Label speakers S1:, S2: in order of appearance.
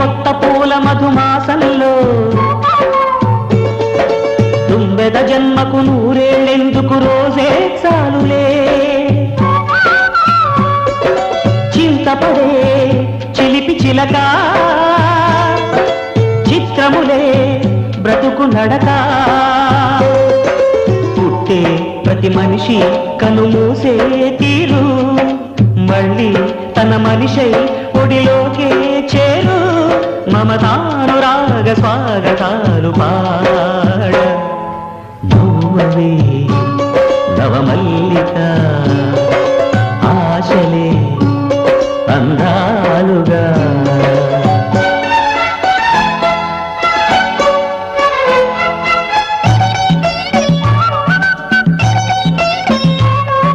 S1: కొత్త పూల మధుమాసంలో తుంబెద జన్మకు నూరేళ్ళెందుకు రోజే చాలులే చింతపడే చిలిపి చిలక చిత్రములే బ్రతుకు నడక పుట్టే ప్రతి మనిషి కనుమూసే తీరు మళ్ళీ తన మనిషై ఒడిలోకే చేరు మమతానురాగ స్వాగతాలు పాడ నవ్వవే నవమల్లిక